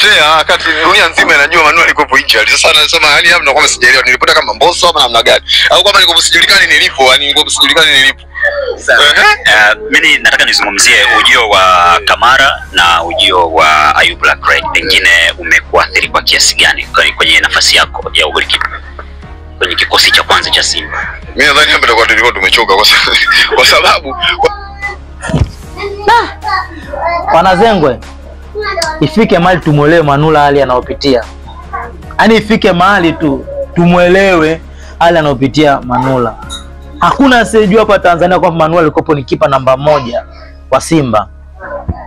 natetea wakati dunia nzima inajua Manula alikuwa injured. Sasa anasema yani hapo nakuwa sijaelewa nilipata kama Mbosso ama namna gani au kama nilikuwa sijulikani nilipo, yani nilikuwa sijulikani nilipo. Mimi nataka nizungumzie ujio wa Kamara na ujio wa Ayub Black Red. Pengine umekuathiri kwa kiasi gani kwenye nafasi yako ya golikipa kwenye kikosi cha kwanza cha Simba? Mimi nadhani hapa tulikuwa tumechoka kwa sababu Wanazengwe ifike mahali tumuelewe Manula hali anayopitia. Yaani ifike mahali tu tumuelewe hali anayopitia Manula. Hakuna asiyejua hapa Tanzania kwamba Manula alikuwa ni kipa namba 1 wa Simba.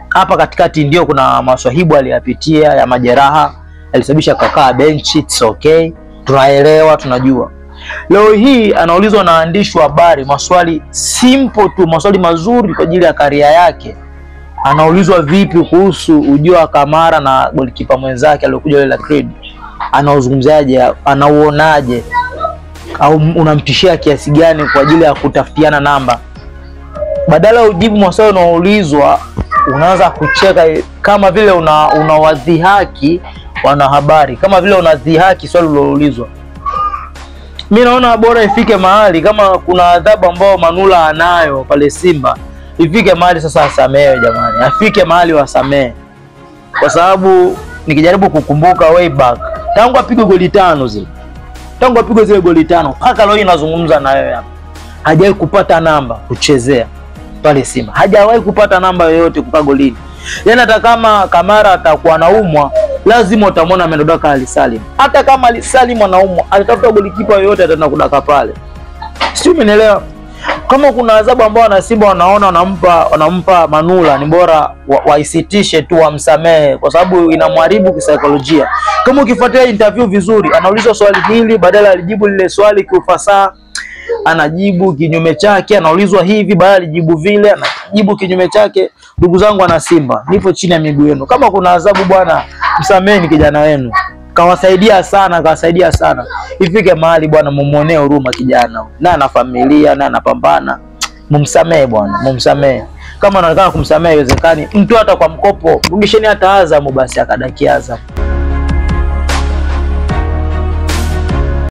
Hapa katikati ndio kuna maswahibu aliyapitia ya majeraha, alisababisha kakaa benchi, it's okay. Tunaelewa, tunajua. Leo hii anaulizwa na waandishi wa habari maswali simple tu, maswali mazuri kwa ajili ya karia yake. Anaulizwa vipi kuhusu ujio wa Kamara na golikipa mwenzake aliyokuja ile Black Red. Anauzungumzaje, anauonaje? Au unamtishia kiasi gani kwa ajili ya kutafutiana namba? Badala ujibu maswali unaoulizwa, unaanza kucheka kama vile unawadhihaki wanahabari, kama vile unadhihaki swali uliloulizwa. Mimi naona bora ifike mahali kama kuna adhabu ambao Manula anayo pale Simba, ifike mahali sasa asamehe jamani. Afike mahali wasamehe. Kwa sababu nikijaribu kukumbuka way back, tangu apige goli 5 zile. Tangu apige zile goli 5 mpaka leo ninazungumza na wewe hapa, hajawahi kupata namba kuchezea pale Simba. Hajawahi kupata namba yoyote kukaa golini. Yaani hata kama Kamara atakuwa anaumwa, lazima utamwona amedodaka Ali Salim. Hata kama Ali Salim anaumwa, atatafuta golikipa yoyote ataenda kudaka pale. Sio, umeelewa? Kama kuna adhabu ambao wana Simba wanaona wanampa Manula, ni bora waisitishe tu, wamsamehe, kwa sababu inamharibu kisaikolojia. Kama ukifuatia interview vizuri, anaulizwa swali hili, badala alijibu lile swali kiufasaha, anajibu kinyume chake. Anaulizwa hivi, badala alijibu vile, anajibu kinyume chake. Ndugu zangu wana Simba, nipo chini ya miguu yenu. Kama kuna adhabu bwana, msameheni kijana wenu. Kawasaidia sana. Ifike mahali bwana mumuonee huruma kijana. Na ana familia, na anapambana. Mumsamehe bwana, mumsamehe. Kama anaonekana kumsamehe haiwezekani, mtu hata kwa mkopo, rudisheni hata Azam basi akadakia Azam.